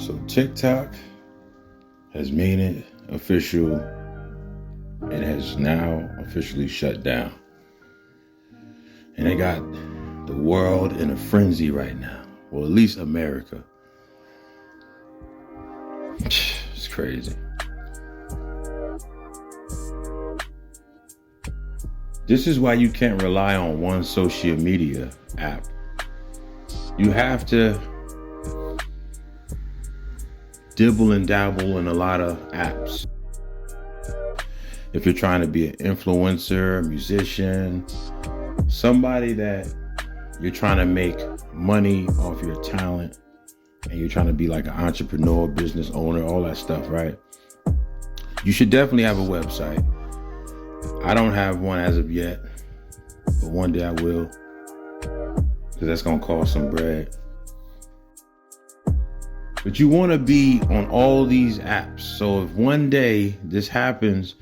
So TikTok has made it official. It has now officially shut down. And they got the world in a frenzy right now. Well, at least America. It's crazy. This is why you can't rely on one social media app. You have to dibble and dabble in a lot of apps. If you're trying to be an influencer, a musician, somebody that you're trying to make money off your talent, and you're trying to be like an entrepreneur, business owner, all that stuff, right? You should definitely have a website. I don't have one as of yet, but one day I will, because that's going to cost some bread. But you want to be on all these apps. So if one day this happens,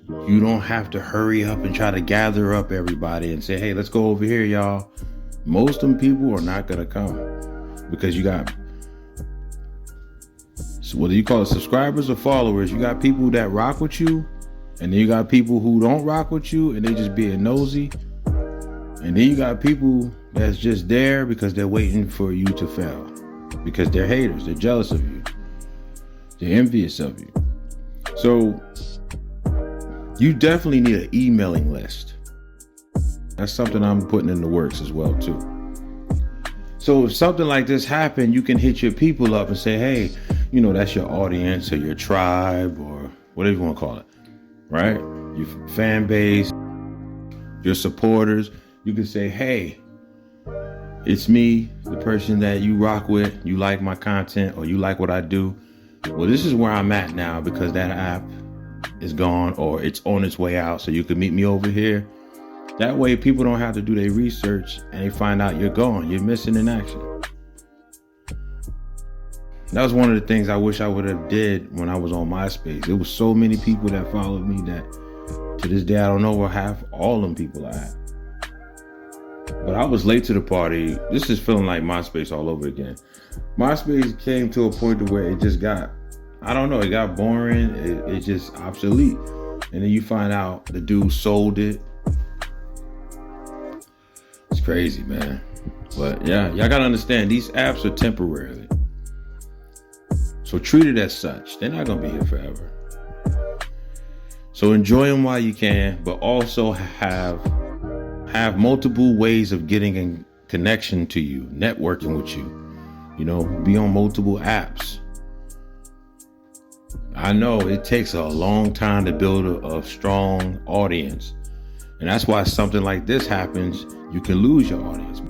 you don't have to hurry up and try to gather up everybody and say, hey, let's go over here, y'all. Most of them people are not going to come because you got, so whether you call it subscribers or followers, you got people that rock with you, and then you got people who don't rock with you and they just being nosy. And then you got people that's just there because they're waiting for you to fail, because they're haters, they're jealous of you, they're envious of you. So you definitely need an emailing list. That's something I'm putting in the works as well too. So if something like this happened, you can hit your people up and say, hey, you know, that's your audience or your tribe or whatever you want to call it, right? Your fan base, your supporters. You can say, hey, it's me, the person that you rock with, you like my content or you like what I do. Well, this is where I'm at now because that app is gone or it's on its way out. So you can meet me over here. That way people don't have to do their research and they find out you're gone. You're missing in action. That was one of the things I wish I would have did when I was on MySpace. There was so many people that followed me that to this day I don't know where half all them people are at. But I was late to the party. This is feeling like MySpace all over again. MySpace came to a point to where it just got, I don't know, it got boring. It just obsolete. And then you find out the dude sold it. It's crazy, man. But yeah, y'all gotta understand these apps are temporarily. So treat it as such. They're not gonna be here forever. So enjoy them while you can, but also have multiple ways of getting in connection to you, networking with you. You know, be on multiple apps. I know it takes a long time to build a strong audience. And that's why something like this happens, you can lose your audience.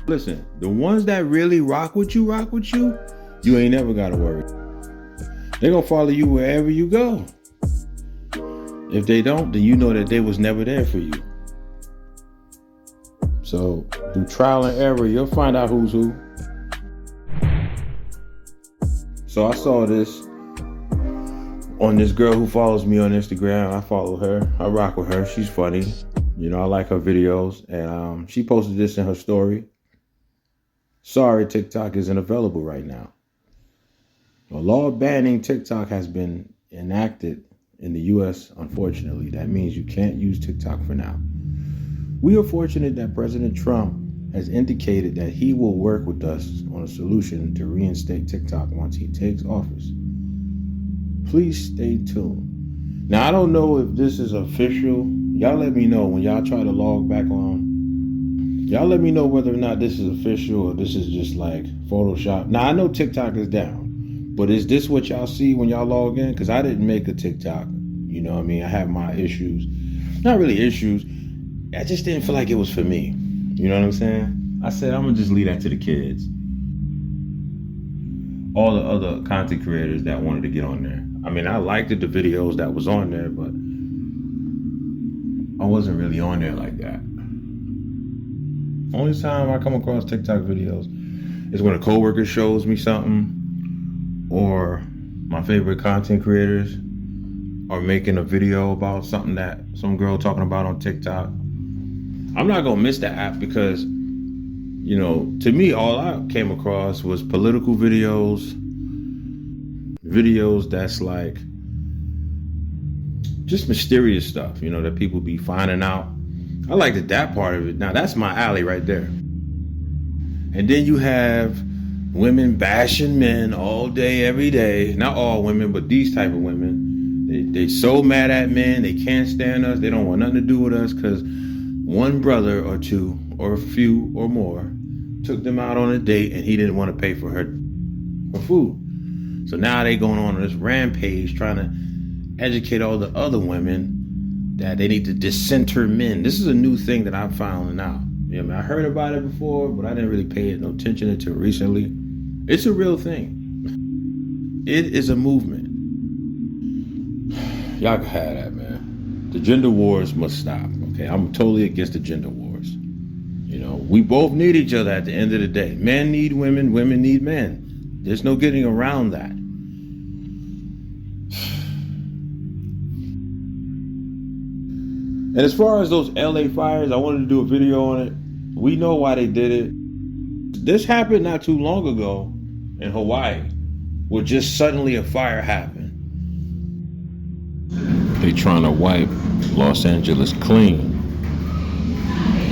Listen, the ones that really rock with you, you ain't never gotta worry. They're gonna follow you wherever you go. If they don't, then you know that they was never there for you. So through trial and error, you'll find out who's who. So I saw this on this girl who follows me on Instagram. I follow her. I rock with her. She's funny. You know, I like her videos. And she posted this in her story. Sorry, TikTok isn't available right now. A law banning TikTok has been enacted in the U.S., unfortunately. That means you can't use TikTok for now. We are fortunate that President Trump has indicated that he will work with us on a solution to reinstate TikTok once he takes office. Please stay tuned. Now, I don't know if this is official. Y'all let me know when y'all try to log back on. Y'all let me know whether or not this is official or this is just like Photoshop. Now, I know TikTok is down, but is this what y'all see when y'all log in? Because I didn't make a TikTok. You know what I mean? I have my issues. Not really issues. I just didn't feel like it was for me. You know what I'm saying? I said, I'm going to just leave that to the kids. All the other content creators that wanted to get on there. I mean, I liked the videos that was on there, but I wasn't really on there like that. Only time I come across TikTok videos is when a coworker shows me something, or my favorite content creators are making a video about something that some girl talking about on TikTok. I'm not gonna miss the app because, you know, to me, all I came across was political videos, videos that's like just mysterious stuff, that people be finding out. I like that part of it. Now that's my alley right there. And then you have women bashing men all day, every day. Not all women, but these type of women. They so mad at men. They can't stand us. They don't want nothing to do with us because one brother or two or a few or more took them out on a date and he didn't want to pay for her food. So now they going on this rampage trying to educate all the other women that they need to dissenter men. This is a new thing that I'm finding out. I heard about it before, but I didn't really pay no attention to it recently. It's a real thing. It is a movement. Y'all can have that, man. The gender wars must stop, okay? I'm totally against the gender wars. We both need each other at the end of the day. Men need women, women need men. There's no getting around that. And as far as those LA fires, I wanted to do a video on it. We know why they did it. This happened not too long ago in Hawaii, where just suddenly a fire happened. They trying to wipe Los Angeles clean.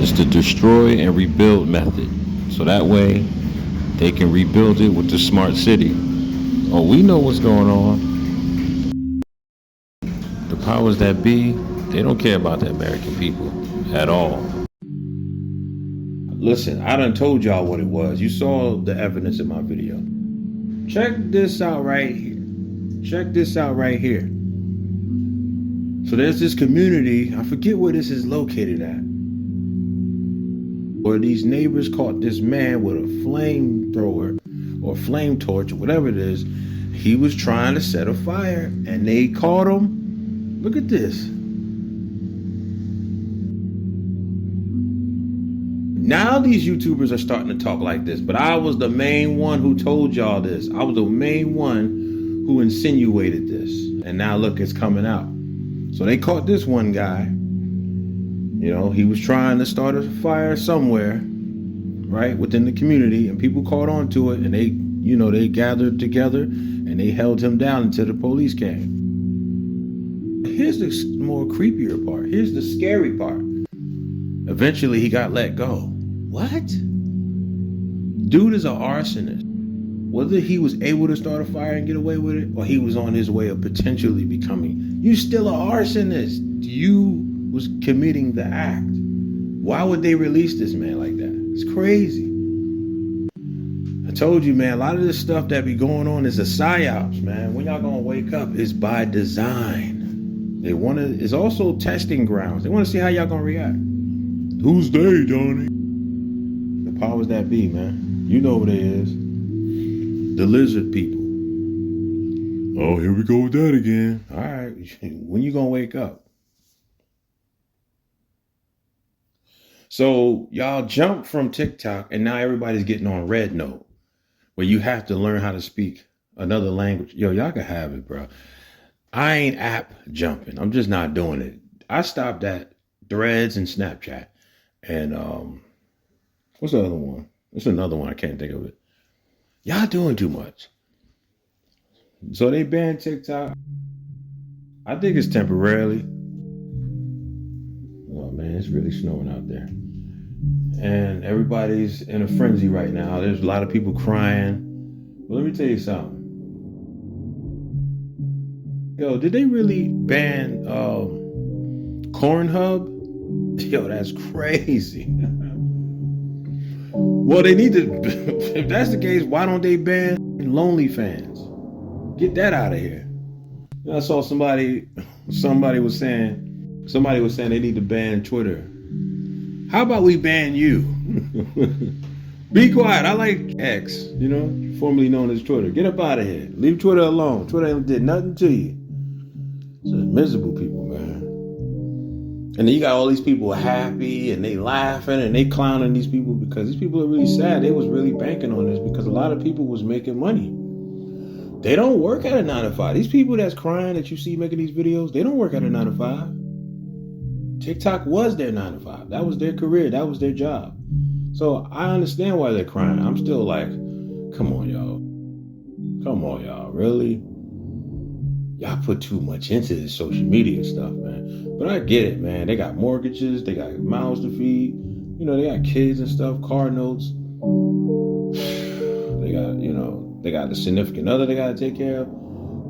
It's the destroy and rebuild method. So that way they can rebuild it with the smart city. Oh, we know what's going on. The powers that be, they don't care about the American people at all. Listen, I done told y'all what it was. You saw the evidence in my video. Check this out right here. Check this out right here. So there's this community, I forget where this is located at, where these neighbors caught this man with a flamethrower or flame torch or whatever it is. He was trying to set a fire and they caught him. Look at this. Now these YouTubers are starting to talk like this, but I was the main one who told y'all this. I was the main one who insinuated this. And now look, it's coming out. So they caught this one guy. He was trying to start a fire somewhere, right, within the community, and people caught on to it, and they gathered together and they held him down until the police came. Here's the more creepier part. Here's the scary part. Eventually, he got let go. What? Dude is an arsonist. Whether he was able to start a fire and get away with it, or he was on his way of potentially becoming, you still an arsonist. You was committing the act. Why would they release this man like that? It's crazy. I told you, man, a lot of this stuff that be going on is a psyops, man. When y'all gonna wake up, it's by design. It's also testing grounds. They want to see how y'all gonna react. Who's they, Donnie? The powers that be, man. You know what it is. The lizard people. Oh, here we go with that again. All right. When you gonna wake up? So y'all jump from TikTok and now everybody's getting on Red Note, where you have to learn how to speak another language. Yo, y'all can have it, bro. I ain't app jumping. I'm just not doing it. I stopped at Threads and Snapchat. And what's the other one? There's another one. I can't think of it. Y'all doing too much. So they banned TikTok. I think it's temporarily. Oh man, it's really snowing out there. And everybody's in a frenzy right now. There's a lot of people crying. But let me tell you something. Yo, did they really ban Cornhub? Yo, that's crazy. Well, they need to, if that's the case, why don't they ban Lonely Fans? Get that out of here. I saw somebody was saying they need to ban Twitter. How about we ban you? Be quiet. I like X, formerly known as Twitter. Get up out of here. Leave Twitter alone. Twitter did nothing to you. It's miserable people, man. And then you got all these people happy and they laughing and they clowning these people because these people are really sad. They was really banking on this because a lot of people was making money. They don't work at a 9 to 5. These people that's crying that you see making these videos, they don't work at a 9 to 5. TikTok was their 9 to 5. That was their career. That was their job. So I understand why they're crying. I'm still like, come on, y'all. Come on, y'all. Really? y'all put too much into this social media stuff, man. But I get it, man. They got mortgages, they got mouths to feed, you know, they got kids and stuff, car notes. They got, you know, they got the significant other they got to take care of.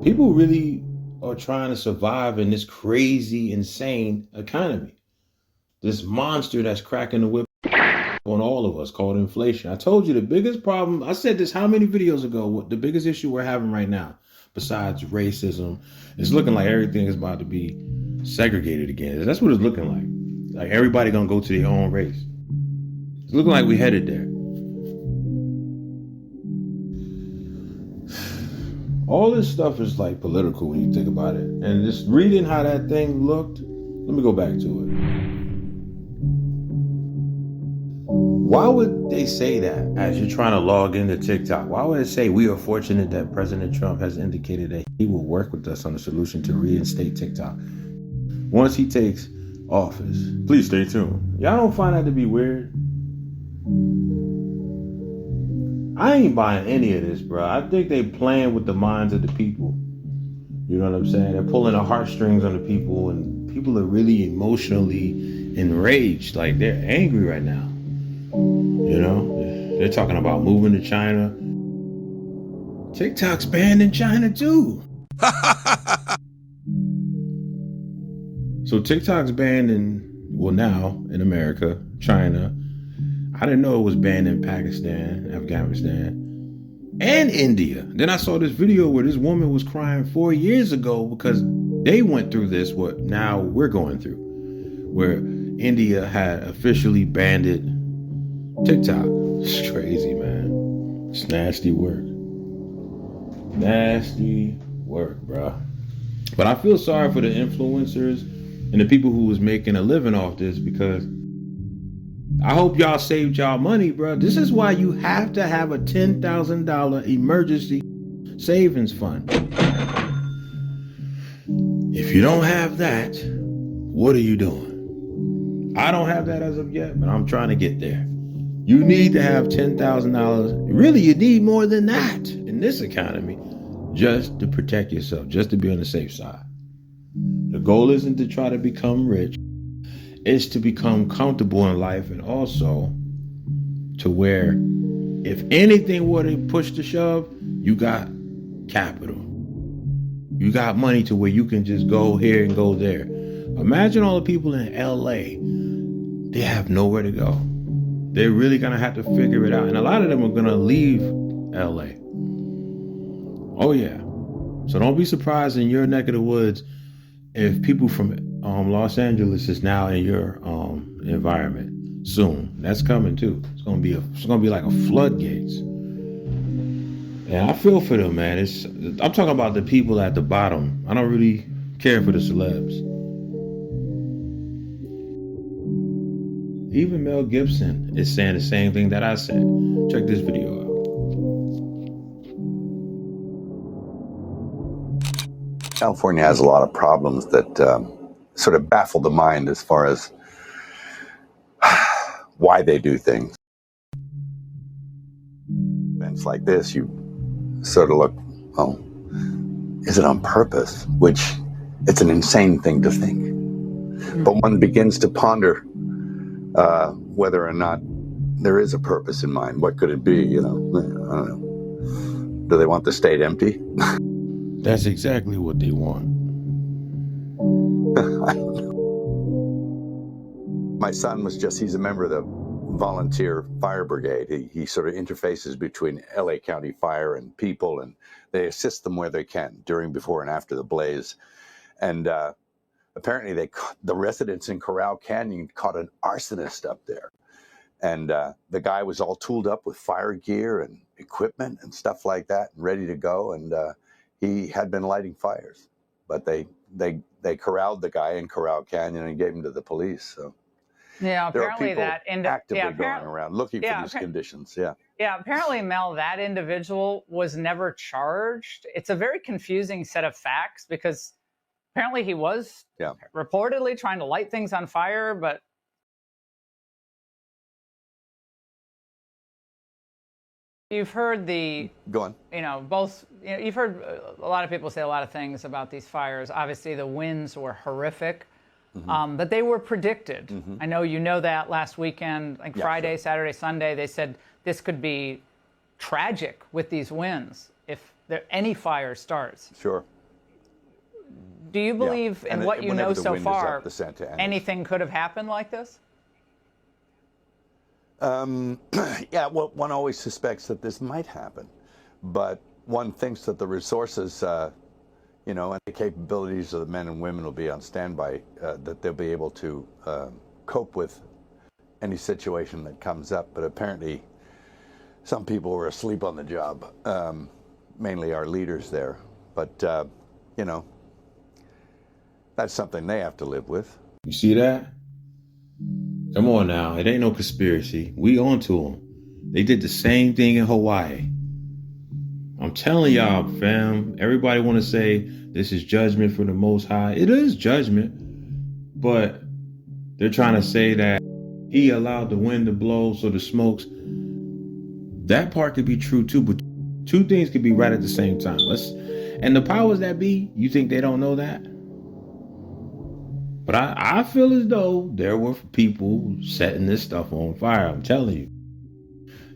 People really are trying to survive in this crazy, insane economy. This monster that's cracking the whip on all of us called inflation. I told you the biggest problem, I said this how many videos ago, what the biggest issue we're having right now, besides racism, it's looking like everything is about to be segregated again. That's what it's looking like. Like everybody gonna go to their own race. It's looking like we headed there. All this stuff is like political when you think about it. And just reading how that thing looked, let me go back to it. Why would they say that as you're trying to log into TikTok? Why would it say we are fortunate that President Trump has indicated that he will work with us on a solution to reinstate TikTok once he takes office? Please stay tuned. Y'all don't find that to be weird? I ain't buying any of this, bro. I think they playing with the minds of the people. You know what I'm saying? They're pulling the heartstrings on the people, and people are really emotionally enraged. Like they're angry right now. You know, they're talking about moving to China. TikTok's banned in China too. So TikTok's banned now in America, China. I didn't know it was banned in Pakistan, Afghanistan, and India. Then I saw this video where this woman was crying 4 years ago because they went through this, what now we're going through, where India had officially banned it. TikTok. It's crazy, man. It's nasty work. Nasty work, bro. But I feel sorry for the influencers and the people who was making a living off this, because I hope y'all saved y'all money, bro. This is why you have to have a $10,000 emergency savings fund. If you don't have that, what are you doing? I don't have that as of yet, but I'm trying to get there. You need to have $10,000. Really, you need more than that in this economy just to protect yourself, just to be on the safe side. The goal isn't to try to become rich. It's to become comfortable in life, and also to where if anything were to push the shove, you got capital. You got money to where you can just go here and go there. Imagine all the people in LA. They have nowhere to go. They're really going to have to figure it out. And a lot of them are going to leave LA. Oh, yeah. So don't be surprised in your neck of the woods if people from Los Angeles is now in your environment soon. That's coming too. It's gonna be like a floodgates. And I feel for them, man. I'm talking about the people at the bottom. I don't really care for the celebs. Even Mel Gibson is saying the same thing that I said. Check this video out. California has a lot of problems that sort of baffle the mind as far as why they do things. Events like this, you sort of look, oh, is it on purpose? Which it's an insane thing to think. But one begins to ponder whether or not there is a purpose in mind. What could it be? You know, I don't know. Do they want the state empty? That's exactly what they want. My son he's a member of the volunteer fire brigade. He sort of interfaces between LA County Fire and people, and they assist them where they can during, before, and after the blaze. And apparently the residents in Corral Canyon caught an arsonist up there. And the guy was all tooled up with fire gear and equipment and stuff like that, and ready to go. And he had been lighting fires, but they corralled the guy in Corral Canyon and gave him to the police. So yeah, apparently actively going around looking for these conditions. Yeah, apparently, Mel, that individual was never charged. It's a very confusing set of facts, because apparently he was reportedly trying to light things on fire, but You've heard the, Go on. you've heard a lot of people say a lot of things about these fires. Obviously, the winds were horrific, but they were predicted. I know you know that last weekend, like Friday, Saturday, Sunday, they said this could be tragic with these winds if any fire starts. Sure. Do you believe in what you know so far, anything could have happened like this? Yeah, well, one always suspects that this might happen, but one thinks that the resources, and the capabilities of the men and women will be on standby, that they'll be able to cope with any situation that comes up. But apparently, some people were asleep on the job, mainly our leaders there. But, that's something they have to live with. You see that? Come on now. It ain't no conspiracy. We on to them. They did the same thing in Hawaii. I'm telling y'all, fam, everybody want to say this is judgment from the Most High. It is judgment, but they're trying to say that he allowed the wind to blow so the smokes. That part could be true too, but two things could be right at the same time. And the powers that be, you think they don't know that? But I feel as though there were people setting this stuff on fire. I'm telling you.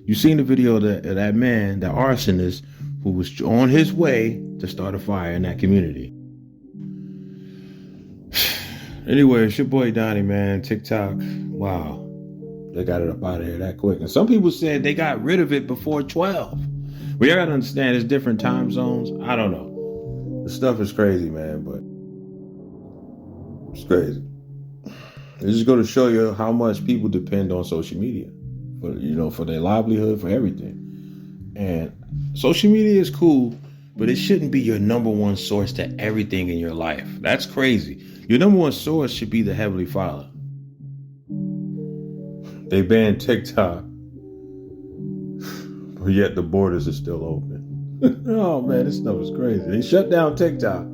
You seen the video of that man, the arsonist, who was on his way to start a fire in that community. Anyway, it's your boy Donnie, man. TikTok. Wow. They got it up out of here that quick. And some people said they got rid of it before 12. But you gotta understand, it's different time zones. I don't know. The stuff is crazy, man, but it's crazy. It's just going to show you how much people depend on social media for their livelihood, for everything. And social media is cool, but it shouldn't be your number one source to everything in your life. That's crazy. Your number one source should be the Heavenly Father. They banned TikTok, but yet the borders are still open. Oh man, this stuff is crazy. They shut down TikTok,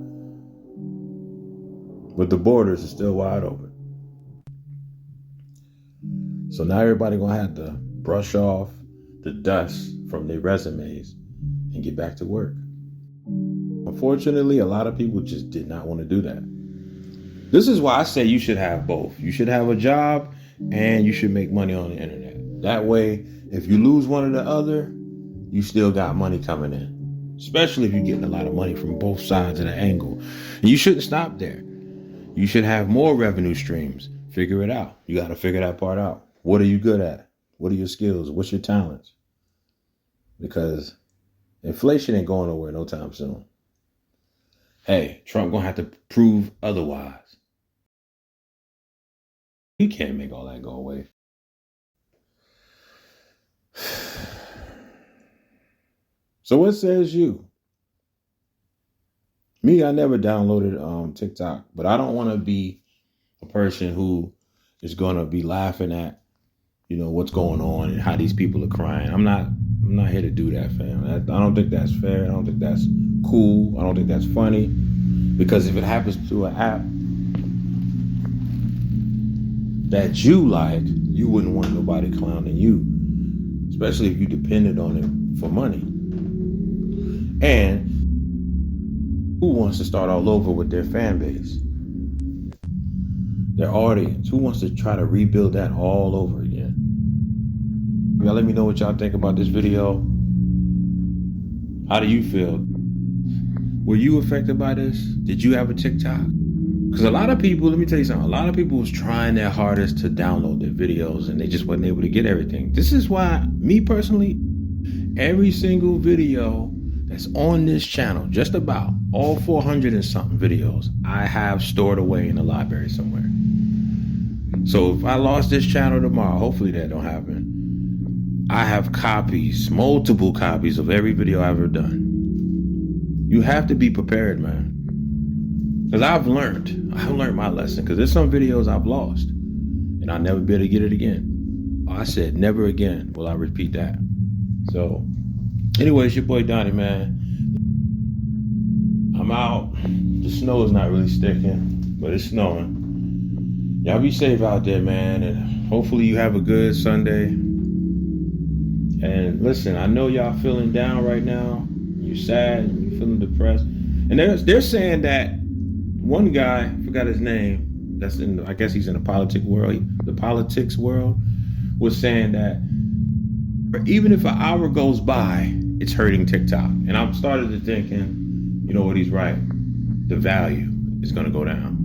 but the borders are still wide open. So now everybody gonna have to brush off the dust from their resumes and get back to work. Unfortunately, a lot of people just did not want to do that. This is why I say you should have both. You should have a job and you should make money on the internet. That way, if you lose one or the other, you still got money coming in. Especially if you're getting a lot of money from both sides of the angle. And you shouldn't stop there. You should have more revenue streams. Figure it out. You got to figure that part out. What are you good at? What are your skills? What's your talents? Because inflation ain't going nowhere no time soon. Hey, Trump gonna have to prove otherwise. He can't make all that go away. So what says you? Me, I never downloaded TikTok, but I don't want to be a person who is gonna be laughing at, what's going on and how these people are crying. I'm not here to do that, fam. I don't think that's fair. I don't think that's cool. I don't think that's funny. Because if it happens to an app that you like, you wouldn't want nobody clowning you, especially if you depended on it for money. And who wants to start all over with their fan base, their audience? Who wants to try to rebuild that all over again? Y'all let me know what y'all think about this video. How do you feel? Were you affected by this? Did you have a TikTok? Because a lot of people, let me tell you something, a lot of people was trying their hardest to download their videos and they just wasn't able to get everything. This is why, me personally, every single video that's on this channel, just about all 400 and something videos, I have stored away in the library somewhere. So if I lost this channel tomorrow, hopefully that don't happen, I have copies, multiple copies of every video I've ever done. You have to be prepared, man. Because I've learned my lesson. Because there's some videos I've lost and I'll never be able to get it again. I said never again will I repeat that. So anyway, it's your boy Donnie, man. I'm out. The snow is not really sticking, but it's snowing. Y'all be safe out there, man. And hopefully you have a good Sunday. And listen, I know y'all feeling down right now. You're sad, and you're feeling depressed. And they're saying that one guy, I forgot his name, that's in, I guess he's in the politics world, was saying that even if an hour goes by, it's hurting TikTok. And I'm started to thinking, you know what, he's right. The value is gonna go down.